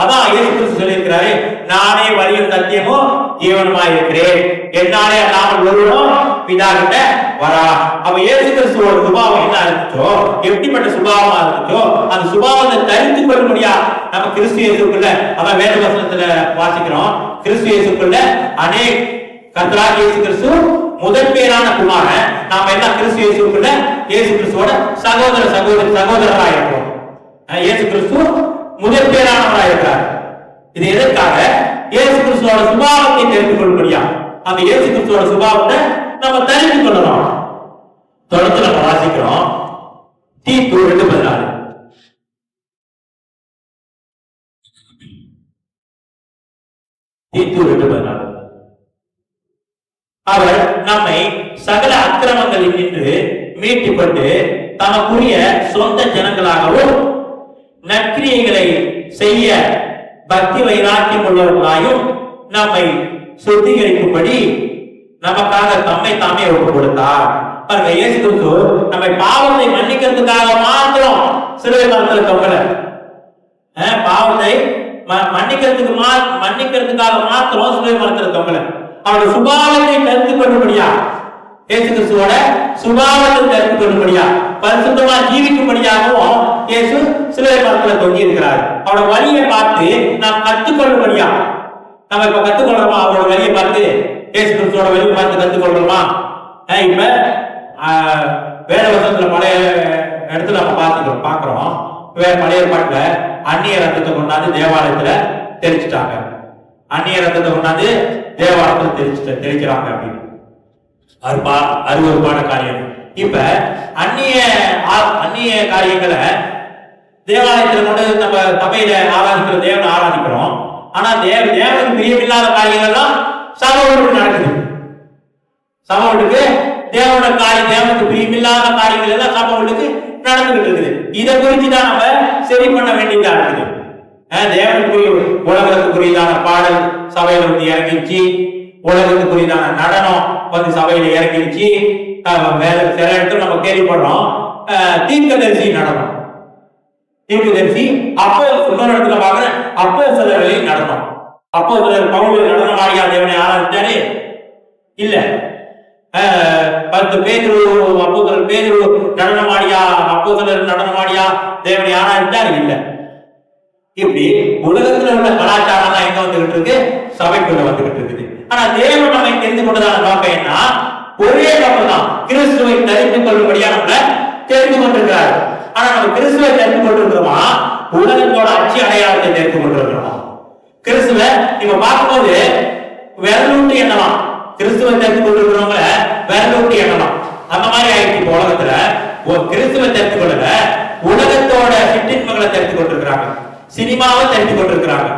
அதான் இயேசு கிறிஸ்து சொல்லியிருக்கிறாரு, நானே வழியும் சத்தியமும் ஜீவனுமாய் இருக்கிறேன், என்னாலே நாமல் ஒருவனும் பிதா கிட்ட வரா. அப்ப இயேசு கிறிஸ்துவோட சுபாவம் என்ன இருந்துச்சோ, எப்படிப்பட்ட சுபாவமா இருந்துச்சோ, அந்த சுபாவத்தை தரித்துக் கொள்ள முடியாது. நம்ம கிறிஸ்து இயேசுக்குள்ள, அதான் வேத வசனத்துல வாசிக்கிறோம், கிறிஸ்து இயேசுக்குள்ள கர்த்தராகிய இயேசு கிறிஸ்து முதல் பேரான குமாரன். நாம என்ன கிறிஸ்து இயேசுக்குள்ள இயேசு கிறிஸ்துவோட சகோதரராக இருக்கிறோம். இயேசு கிறிஸ்து முதல் பேரானவராக இருக்கிறார். இது எதற்காக? இயேசு கிறிஸ்துவோட சுபாவத்தை தெரிந்து கொள்ளும்படியா. அந்த இயேசு கிறிஸ்துவோட சுபாவத்தை நம்ம தெரிந்து கொள்ளணும். தொடர்ந்து நம்ம வாசிக்கிறோம் தீத்து 2:16. தீத்து 2:16. அவர் நம்மை சகல அக்கிரமங்களில் நின்று மீட்டுக் கொண்டு தமக்குரிய சொந்த ஜனங்களாகவும் நற்கிரியைகளை செய்ய பக்தி வைராக்கியம் உள்ளவர்களாயும் நம்மை சுத்திகரிக்கும்படி நமக்காக தம்மை தாமே ஒப்புக் கொடுத்தார். இயேசு கிறிஸ்து நம்மை பாவத்தை மன்னிக்கிறதுக்காக மாத்திரம் சிலுவை மரத்தில் தொங்கல. பாவத்தை மன்னிக்கிறதுக்காக மாத்திரம் சிலுவை மரத்தில் தொங்கல. அவருடைய சுபாவத்தை தெரிந்து கொள்ளும்படியா, இயேசு கிறிஸ்துவோட சுபாவத்தை தெரிந்து கொள்ளும்படியா, பரிசுத்தமா ஜீவிக்கும்படியாகவும் இயேசு சிலுவை மரத்துல தொங்கி இருக்கிறார். அவரோட வழியை பார்த்து நாம் கற்றுக்கொள்ளும்படியா. நம்ம இப்ப கற்றுக்கொள்றோமா? அவரோட வழியை பார்த்து, இயேசு கிறிஸ்துவோட வழியை பார்த்து கற்றுக்கொள்றோமா? இப்ப வேத வசனத்துல பழைய இடத்துல நம்ம பாக்குறோம். பழைய பாட்டுல அந்நிய ரத்தத்தை கொண்டாந்து தேவாலயத்துல தெரிச்சுட்டாங்க. அந்நிய ரத்தத்தை கொண்டாந்து தேவாலயத்துல தெரிக்கிறாங்க அப்படின்னு அருவருப்பான காரியம். இப்ப அந்நிய காரியங்களை தேவாலயத்துல கொண்டு நம்ம சபையில ஆராதிக்கிற தேவனை ஆராதிக்கிறோம். ஆனா தேவனுக்கு பிரியமில்லாத காரியங்கள்லாம் சபையோடு நடக்குது. சபையோடுக்கு தேவனோட காரியம், தேவனுக்கு பிரியமில்லாத காரியங்கள் எல்லாம் சபையோடுக்கு நடந்துகிட்டு இருக்குது. இதை குறித்து தான் நம்ம சரி பண்ண வேண்டியதா இருக்குது. தேவனுக்கு உலகத்துக்குரியதான பாடல் சபையில வந்து இறங்கிடுச்சு, உலகத்துக்குரியதான நடனம் வந்து சபையில இறங்கிடுச்சு. சில இடத்துல நம்ம கேள்விப்படுறோம் தீர்க்கதரிசி நடனம். தீர்க்கதரிசி அப்போ இன்னொரு இடத்துல பாக்குற அப்போ சிலர்களில் நடனம். அப்போ சிலர் பவுல் நடனம் ஆடியா தேவனை ஆராதிச்சாரு இல்ல. 10 பேதுரு அப்போஸ்தலர் பேதுரு நடனம் ஆடியா, அப்போஸ்தலர் நடனம் ஆடியா தேவனை ஆராதிச்சாரு இல்ல. இப்படி உலகத்துல உள்ள கலாச்சாரம் எங்க வந்துகிட்டு இருக்கு? சபைக்குள்ள வந்துகிட்டு இருக்குது. ஆனா தேவன் நம்மை தெரிந்து கொண்டதான நோக்கம் என்ன? ஒரே நோக்கம் தான், கிறிஸ்துவை தெரிந்து கொள்ளும்படியா நம்மள தெரிந்து கொண்டிருக்கிறார். ஆனா நம்ம கிறிஸ்துவை தெரிந்து கொண்டிருக்கிறோமா? உலகத்தோட அச்சு அடையாளத்தை தெரிந்து கொண்டிருக்கிறோமா? கிறிஸ்துவ இப்ப பார்க்கும்போது விரலூட்டி எண்ணலாம். கிறிஸ்துவை தெரிந்து கொண்டிருக்கிறவங்கள விரலூட்டி எண்ணலாம். அந்த மாதிரி ஆயிடுச்சு உலகத்துல. கிறிஸ்துவை தெரிந்து கொள்ளல, உலகத்தோட சிற்றின்பங்களை தெரிந்து கொண்டிருக்கிறாங்க, சினிமாவை தெரிந்து கொண்டிருக்கிறாங்க,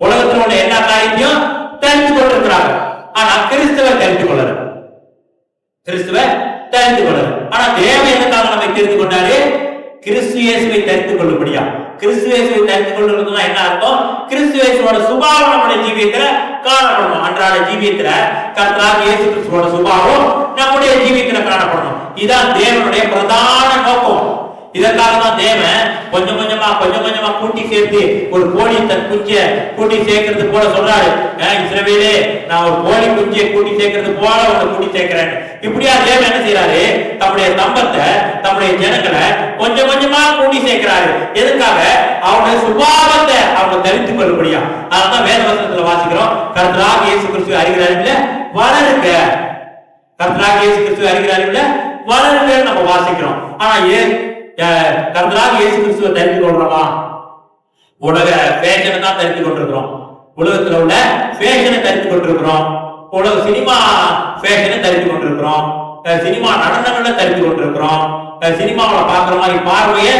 உலகத்தில் உள்ள எல்லா காரியத்தையும் தெரிந்து கொண்டிருக்கிறாங்க. ஆனா கிறிஸ்துவை தெரிந்து கொள்ளல. கிறிஸ்துவை தெரிந்து கொள்ளல. ஆனா தேவன் எதுக்காக நம்மை தெரிந்து கொண்டாரு? கிறிஸ்து இயேசுவை தெரிந்து கொள்ளும்படியா. கிறிஸ்து இயேசுவை தெரிந்து கொள்ளுறதுன்னா என்ன அர்த்தம்? கிறிஸ்து இயேசுவோட சுபாவம் நம்முடைய ஜீவியத்துல காணப்படணும். அன்றாட ஜீவியத்துல கர்த்தராகிய இயேசு கிறிஸ்துவோட சுபாவம் நம்முடைய ஜீவியத்துல காணப்படணும். இதுதான் தேவனுடைய பிரதான நோக்கம். இதற்காக தான் தேவன் கொஞ்சம் கொஞ்சமா கூட்டி சேர்த்து ஒரு கோழி தன் குஞ்சை கூட்டி சேர்க்கிறது போல சொல்றாரு. இஸ்ரவேலே, நான் ஒரு கோழி குஞ்சியை கூட்டி சேர்க்கிறது போல உன்னை கூட்டி சேர்க்கிறேன். இப்படியா தேவன் என்ன செய்யறாரு? தம்முடைய சம்பத்தை, தம்முடைய ஜனங்களை கொஞ்சம் கொஞ்சமா கூட்டி சேர்க்கிறாரு. எதுக்காக? அவருடைய சுபாவத்தை அவங்க தரித்துக் கொள்ளும்படியா. அதனால வேத வசனத்துல வாசிக்கிறோம், கர்த்தராகிய இயேசு கிறிஸ்துவை அறிகிற அறிவுல வளருங்க. கர்த்தராகிய இயேசு கிறிஸ்துவை அறிகிற அறிவுல வளருங்கன்னு நம்ம வாசிக்கிறோம். ஆனா கர்த்தராகிய இயேசு கிறிஸ்துவை தெரிந்து கொள்றோமா? உலக ஃபேஷனை தான் தெரிந்து கொண்டிருக்கிறோம். உலகத்துல உள்ள ஃபேஷனை தெரிந்து கொண்டிருக்கிறோம். உலக சினிமா ஃபேஷனை தெரிந்து கொண்டிருக்கிறோம். சினிமா நடனங்களை தெரிந்து கொண்டிருக்கிறோம். சினிமாவில் பார்க்கிற மாதிரி பார்வையை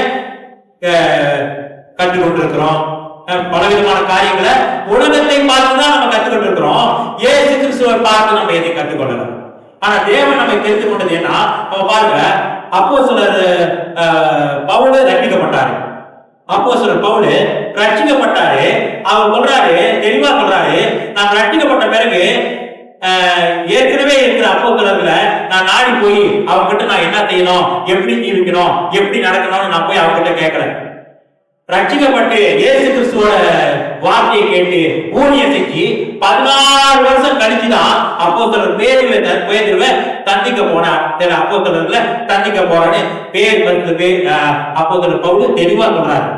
கற்றுக் கொண்டிருக்கிறோம். பலவிதமான காரியங்களை உலகத்தை பார்த்துதான் நம்ம கற்றுக்கொண்டு இருக்கிறோம். இயேசு கிறிஸ்துவை பார்த்து நம்ம எதை கற்றுக்கொள்ளலாம். ஆனா தேவன் நம்ம தெரிந்து கொண்டது என்ன? நம்ம பாருங்க, அப்போஸ்தலர் பவுல் ரட்சிக்கப்பட்டாரு. அப்போஸ்தலர் பவுல் ரட்சிக்கப்பட்டாரு. அவர் சொல்றாரு, தெளிவா சொல்றாரு, நான் ரட்சிக்கப்பட்ட பிறகு ஏற்கனவே இருக்கிற அப்போஸ்தலர்ல நான் நாடி போய் அவங்க கிட்ட நான் என்ன செய்யணும், எப்படி ஜீவிக்கணும், எப்படி நடக்கணும்னு நான் போய் அவங்க கிட்ட கேட்கல. ரட்சிக்கப்பட்டு இயேசு கிறிஸ்துவோட வார்த்தையை கேட்டு ஊழியம் செஞ்சு 14 வருஷம் கழிச்சுதான் அப்போஸ்தலர் பேதுருவை தண்டிக்க போனார். அப்போஸ்தலர்ல தண்டிக்க போறான்னு அப்போஸ்தலர் பவுல் தெளிவா சொல்றாரு.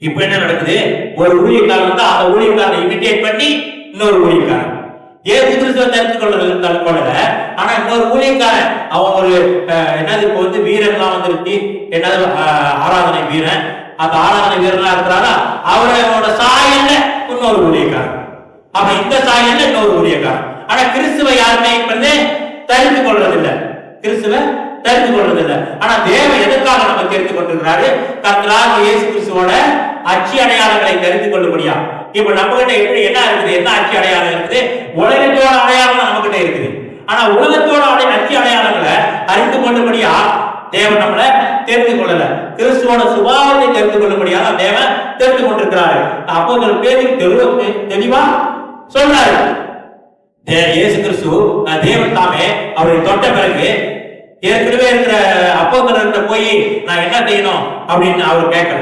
இப்ப என்ன நடக்குது? ஒரு ஊழியக்காரன் தான் அந்த ஊழியக்காரனை இமிட்டேட் பண்ணி இன்னொரு ஊழியக்காரன் இயேசு கிறிஸ்துவை தெரிந்து கொள்ளல. ஆனா இன்னொரு ஊழியக்காரன் அவன் ஒரு என்னது, இப்போ வந்து வீரன்லாம் வந்துருச்சு, என்னது ஆராதனை வீரன், அந்த ஆராதனை வீரனா இருக்கிறாரா, அவரோட சாயல்ல இன்னொரு ஊழியக்காரன், அப்ப இந்த சாயல்ல இன்னொரு ஊழியக்காரன். ஆனா கிறிஸ்துவை யாருமே வந்து தெரிந்து கொள்றதில்லை. கிறிஸ்துவை தெரிந்து கொள்றதில்லை. ஆனா தேவன் எதற்காக நம்ம தெரிந்து கொண்டிருக்கிறாரு? கர்த்தராகிய இயேசு கிறிஸ்துவோட அச்சி அடையாளங்களை தெரிந்து கொள்ளும்படியா. இப்ப நம்ம கிட்ட எப்படி என்ன இருக்குது? என்ன அச்சி அடையாளம் இருக்குது? உலகத்தோட அடையாளம் நம்ம கிட்ட இருக்குது. ஆனா உலகத்தோட அச்சி அடையாளங்களை அறிந்து கொள்ளும்படியா தேவன் நம்மளை தெரிந்து கொள்ளல. கிறிஸ்துவோட சுபாவத்தை தெரிந்து கொள்ளும்படியாக தேவன் தெரிந்து கொண்டிருக்கிறாரு. அப்போஸ்தலர் பேதுரு தெளிவா சொல்றாரு, இயேசு கிறிஸ்து தேவன் தாமே அவரை தொட்ட பிறகு ஏற்கனவே இருக்கிற அப்போஸ்தலர்கிட்ட போய் நான் என்ன செய்யணும் அப்படின்னு அவர் கேட்கல.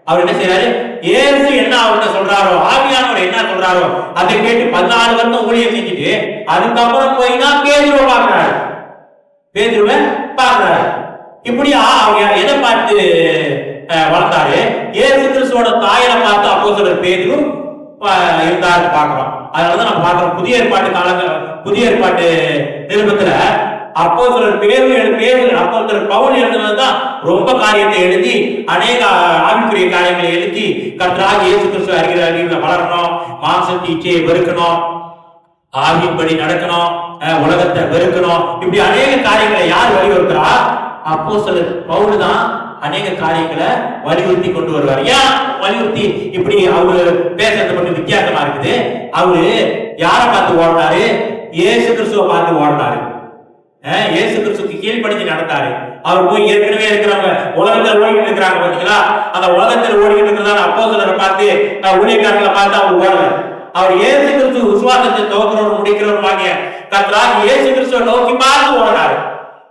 அவர் என்ன செய்யறாரு? இயேசு என்ன அவர்கிட்ட சொல்றாரோ, ஆவியானவர் என்ன சொல்றாரோ அதை கேட்டு 14 வருஷம் ஊழியம் செஞ்சுட்டு அதுக்கப்புறம் போய் தான் பேதுருவை பார்க்கிறாரு. பேதுருவை பார்க்கிறாரு. இப்படியா அவங்க எதை பார்த்து வளர்ந்தாரு? இயேசு கிறிஸ்துவோட தாயில பார்த்து அப்போஸ்தலர் பேதுரு இருந்தாரு பார்க்கிறோம். அதனாலதான் நம்ம பார்க்கிறோம் புதிய ஏற்பாட்டு நிருபத்துல அப்போஸ்தலர் அப்போஸ்தலர் பவுல் எழுதுனதுதான் ரொம்ப காரியத்தை எழுதி, அநேக ஆவிக்குரிய காரியங்களை எழுதி, கர்த்தராகிய இயேசு கிறிஸ்துவை அறிகிற அறிவுல வளரணும், மாம்சத்தின் இச்சையை வெறுக்கணும், ஆவியின்படி நடக்கணும், உலகத்தை வெறுக்கணும், இப்படி அநேக காரியங்களை யார் வலியுறுத்துறா? அப்போஸ்தலர் பவுல் தான் அநேக காரியங்களை வலியுறுத்தி கொண்டு வருவார். ஏன் வலியுறுத்தி இப்படி அவரு பேசுறது மட்டும் வித்தியாசமா இருக்குது? அவரு யாரை பார்த்து ஓடினாரு? இயேசு கிறிஸ்துவை பார்த்து ஓடினாரு. இயேசு கிறிஸ்துக்கு கீழ்படிஞ்சு நடந்தாரு. அவர் போய் ஏற்கனவே இருக்கிறவங்க உலகத்தில் ஓடிக்கிட்டு இருக்கிறாங்க பாத்தீங்களா, அந்த உலகத்தில் ஓடிக்கிட்டு இருக்கிறதா அப்போஸ்தலரை பார்த்து ஊழியக்காரர்களை பார்த்து அவர் ஓடல. அவர் இயேசு கிறிஸ்து விசுவாசத்தை துவக்கிறவர் முடிக்கிறவர் வாங்கிய கர்த்தராகிய இயேசு கிறிஸ்துவை நோக்கி பார்த்து ஓடினாரு.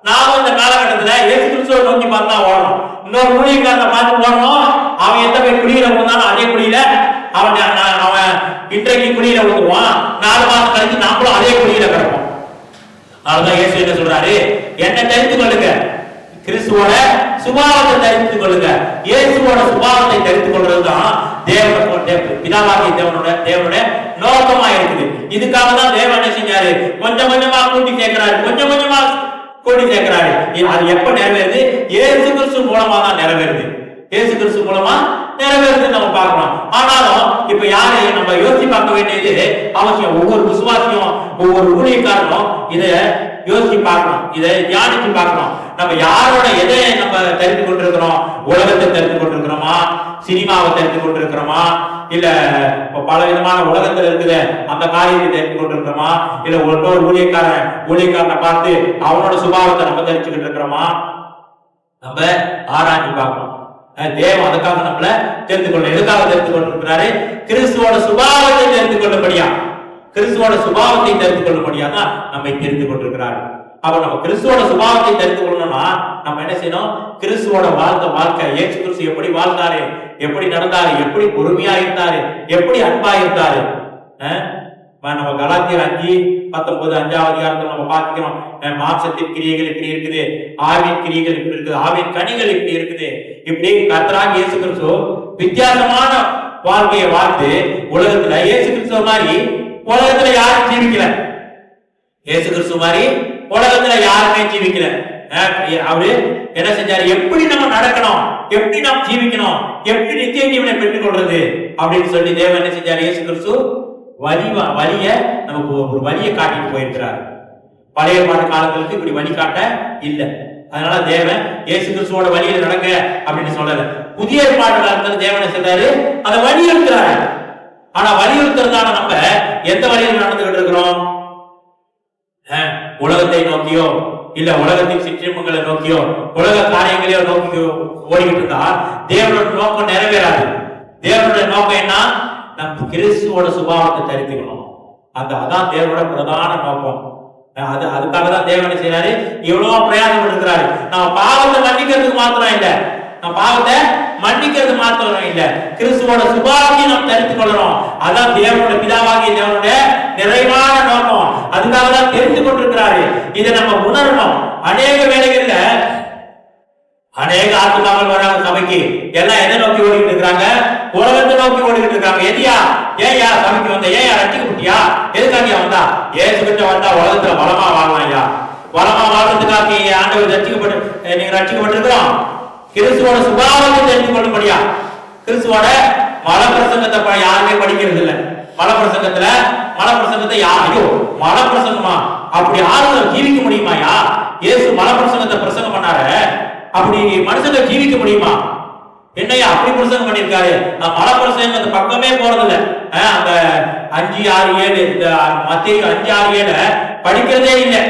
நாம இந்த காலகட்டத்துல இயேசு கிறிஸ்துவை நோக்கி பார்த்தா ஓடணும். இன்னொரு ஊழியக்காரனை பார்த்து ஓடணும். அவன் எந்த போய் குடியில போனாலும் அதே குடியில அவன் இன்றைக்கு குடியில ஊத்துவான், 4 மாசம் கழிச்சு நாமளும் அதே குடியில கிடப்போம். அதுதான் இயேசு என்ன சொல்றாரு? என்ன தெரிந்து கொள்ளுங்க, கிறிஸ்துவோட சுபாவத்தை தெரிந்து கொள்ளுங்க. இயேசுவோட சுபாவத்தை தெரிந்து கொள்றதுதான் பிதாவாகிய தேவனுடைய நோக்கமா இருக்குது. இதுக்காக தான் தேவன் என்ன செஞ்சாரு? கொஞ்சம் கொஞ்சமா கூட்டி சேர்க்கிறாரு, கொஞ்சம் கொஞ்சமா கூட்டி சேர்க்கிறாரு. அது எப்ப நிறைவேறுது? இயேசு கிறிஸ்து மூலமா தான் நிறைவேறுது. இயேசு கிறிஸ்து மூலமா நிறைவேறுது நம்ம பார்க்கிறோம். ஆனாலும் இப்ப யாரு நம்ம யோசிச்சு பார்க்க வேண்டியது அவசியம். ஒவ்வொரு விசுவாசியும் ஒவ்வொரு ஊழியக்காரனும் இதை யோசிச்சு பார்க்கணும், இதை தியானிச்சு பார்க்கணும். நம்ம யாரோட எதை நம்ம தெரிந்து கொண்டிருக்கிறோம்? உலகத்தை தெரிந்து கொண்டிருக்கிறோமா? சினிமாவை தெரிந்து கொண்டிருக்கிறோமா? இல்ல பல விதமான உலகத்துல இருக்குது அந்த காரியத்தை தெரிந்து கொண்டிருக்கிறோமா? இல்ல ஒவ்வொரு ஊழியக்காரனை பார்த்து அவனோட சுபாவத்தை நம்ம தெரிஞ்சுக்கிட்டு இருக்கிறோமா? நம்ம ஆராய்ச்சி பார்க்கணும். தேவன் அதுக்காக நம்மள தெரிந்து கொள்ள எதுக்காக தெரிந்து கொண்டிருக்கிறாரு? கிறிஸ்துவோட சுபாவத்தை தெரிந்து கொள்ளும்படியா, கிறிஸ்துவோட சுபாவத்தை தெரிந்து கொள்ளும்படியா தான் நம்மை தெரிந்து கொண்டிருக்கிறார். அப்ப நம்ம கிறிஸ்துவோட சுபாவத்தை தெரிந்து கொள்ளணும்னா நம்ம என்ன செய்யணும்? கிறிஸ்துவோட வாழ்க்கை இயேசு கிறிஸ்து எப்படி வாழ்ந்தாரு, எப்படி நடந்தாரு, எப்படி பொறுமையா இருந்தாரு, எப்படி அன்பா இருந்தாரு. நம்ம கலாத்தியர் 5:19 5வது அதிகாரத்துல நம்ம பார்க்கிறோம். மாம்சத்தின் கிரியைகள் இப்படி இருக்குது, ஆவின் கிரியைகள் இப்படி இருக்குது, ஆவின் கனிகள் இப்படி இருக்குது. இப்படி கர்த்தராகிய இயேசு கிறிஸ்து வித்தியாசமான வாழ்க்கையை வாழ்ந்து உலகத்துல இயேசு கிறிஸ்துவ மாதிரி உலகத்துல யாரும் ஜீவிக்கல. இயேசு கிறிஸ்து மாதிரி உலகத்துல யாருமே ஜீவிக்கல. அவரு என்ன செஞ்சாரு? எப்படி நம்ம நடக்கணும், எப்படி நாம் ஜீவிக்கணும், எப்படி நித்திய ஜீவனை பெற்றுக் கொள்றது அப்படின்னு சொல்லி தேவன் என்ன செஞ்சாரு? இயேசு கிறிஸ்து வழிய நமக்கு ஒரு வழியை காட்டிட்டு போயிருக்கிறார். பழைய பாட்டு காலங்களுக்கு இப்படி வழி காட்ட இல்லை. அதனால தேவன் இயேசு கிறிஸ்துவோட வழியில நடக்க அப்படின்னு சொல்லல. புதிய பாட்டு காலத்துல தேவன் செஞ்சாரு, அதை வலியுறுத்துறாரு. ஆனா வலியுறுத்துறதான நம்ம எந்த வழியில் நடந்துகிட்டு இருக்கிறோம்? உலகத்தை நோக்கியோ இல்ல உலகத்தின் சிற்றின்பங்களை நோக்கியோ உலக காரியங்களையோ நோக்கி ஓடிக்கிட்டு இருந்தா தேவனோட நோக்கம் நிறைவேறாது. தேவனுடைய நோக்கம் என்ன? நம்ம கிறிஸ்துவோட சுபாவத்தை தரித்துக்கணும். அதான் தேவனோட பிரதான நோக்கம். அதுக்காக தான் தேவன் செய்யறாரு, இவ்வளவு பிரயாசம் இருக்கிறாரு. நம்ம பாவத்தை மன்னிக்கிறதுக்கு மாத்திரம் இல்ல, நம்ம பாவத்தை மன்னிக்கிறது மாத்திரம் இல்ல, கிறிஸ்துவோட சுபாவத்தை நாம் தெரிந்து கொள்ளணும். அதான் தேவனோட பிதாவாகிய தேவனுடைய நிறைவான நோக்கம். அதுக்காக தான் தெரிந்து கொண்டிருக்கிறாரு. இதை நம்ம உணரணும். அநேக வேளைகள்ல அநேக ஆத்மாக்கள் வராங்க சபைக்கு, எல்லாம் எதை நோக்கி ஓடிக்கிட்டு இருக்காங்க? உலகத்தை நோக்கி ஓடிக்கிட்டு இருக்காங்க. எதியா ஏன் யா சபைக்கு வந்த, ஏன் யா ரட்சிக்கப்பட்டியா, எதுக்காக வந்தா? ஏசு கிட்ட வந்தா உலகத்துல பலமா வாழலாம். ஐயா பலமா வாழ்றதுக்காக ஆண்டவர் ரட்சிக்கப்பட்டு நீங்க ரட்சிக்கப்பட்டிருக்கிறோம். கிறிஸ்துவோட சுபாவத்தை தெரிந்து கொள்ளும்படியா. கிறிஸ்துவோட மலப்பிரசங்கத்தை யாருமே படிக்கிறது இல்லை. மலப்பிரசங்கத்தை ஐயோ மலப்பிரசங்கமா அப்படி ஆளுநர் ஜீவிக்க முடியுமாயா? இயேசு மலப்பிரசங்கத்தை பிரசங்கம் பண்ணாரு, அப்படி மனுஷங்க ஜீவிக்க முடியுமா? என்னையா அப்படி பிரசங்கம் பண்ணிருக்காரு? மலப்பிரசங்கம் அந்த பக்கமே போறதில்ல. அந்த 5:6-7 இந்த மத்தேயு 5:6-7 படிக்கிறதே இல்லை.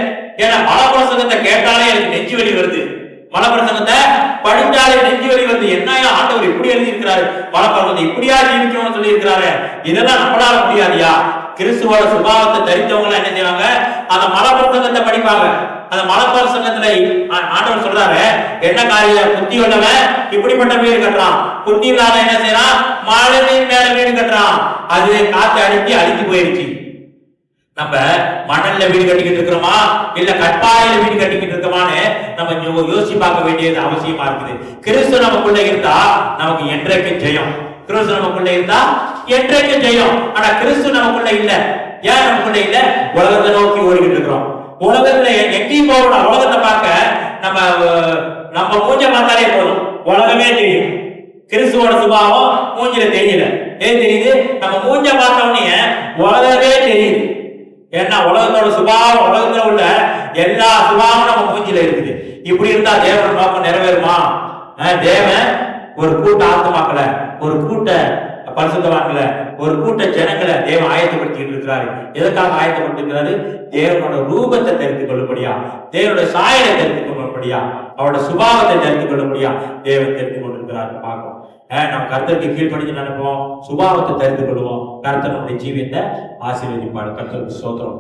ஏன்னா மலப்பிரசங்கத்தை கேட்டாலே எனக்கு நெஞ்சு வலி வருது, மலப்பிரசங்கத்தை படித்தாலே நெஞ்சு வலி வருது. என்னையா ஆண்டவர் இப்படி எழுதி இருக்கிறாரு, மலப்பிரசங்கத்தை இப்படியா ஜீவிக்கணும்னு சொல்லி இருக்கிறாரு. இதெல்லாம் நம்மளால முடியாதியா? கிறிஸ்துவோட சுபாவத்தை தெரிந்தவங்க என்ன செய்வாங்க? அந்த மலப்பிரசங்கத்தை படிப்பாங்க. அந்த மலப்பிரசங்கத்துல ஆண்டவர் சொல்றாரு, என்ன காரியம்? புத்தி உள்ளவன் இப்படிப்பட்ட வீடு கட்டுறான், புத்தி இல்லாத என்ன செய்யறான்? மழை மேல வீடு கட்டுறான், அது காத்து அழித்து போயிருச்சு. நம்ம மணல்ல வீடு கட்டிக்கிட்டு இருக்கிறோமா இல்ல கற்பாறையில வீடு கட்டிக்கிட்டு இருக்கோமான்னு நம்ம யோசிச்சு பார்க்க வேண்டியது அவசியமா இருக்குது. கிறிஸ்து நமக்குள்ள இருந்தா நமக்கு என்றைக்கும் ஜெயம். கிறிஸ்து நமக்குள்ள இருந்தா என்றைக்கும் ஜெயம். ஆனா கிறிஸ்து நமக்குள்ள இல்ல. ஏன் நமக்குள்ள இல்ல? உலகத்தை நோக்கி ஓடிக்கிட்டு இருக்கிறோம். உலகத்துல எங்கேயும் போகணும். உலகத்தை பார்க்க நம்ம மூஞ்ச பார்த்தாலே போதும், உலகமே தெரியும். கிறிஸ்துவோட சுபாவம் மூஞ்சில தெரியல. ஏன் தெரியுது? நம்ம மூஞ்ச பார்த்தோன்னே உலகமே தெரியுது. ஏன்னா உலகத்தோட சுபாவம், உலகத்துல உள்ள எல்லா சுபாவமும் நம்ம மூஞ்சில இருக்குது. இப்படி இருந்தா தேவனோட நோக்கம் நிறைவேறுமா? தேவன் ஒரு கூட்ட ஆத்மாக்களை, ஒரு கூட்ட பரிசுத்தவான்களை, ஒரு கூட்ட ஜனங்களை தேவன் ஆயத்தப்படுத்திட்டு இருக்கிறாரு. எதற்காக ஆயத்தப்படுத்திருக்கிறாரு? தேவனோட ரூபத்தை தெரிந்து கொள்ளும்படியா, தேவனோட சாயலை தெரிந்து கொள்ளும்படியா, அவரோட சுபாவத்தை தெரிந்து கொள்ளும்படியா தேவன் தெரிந்து கொண்டிருக்கிறாரு. பார்ப்போம். நம்ம கர்த்தருக்கு கீழ்ப்படிஞ்சு நினைப்போம், சுபாவத்தை தெரிந்து கொள்வோம். கர்த்தர் நம்முடைய ஜீவியத்தை ஆசீர்வதிப்பார். கர்த்தருக்கு ஸ்தோத்திரம்.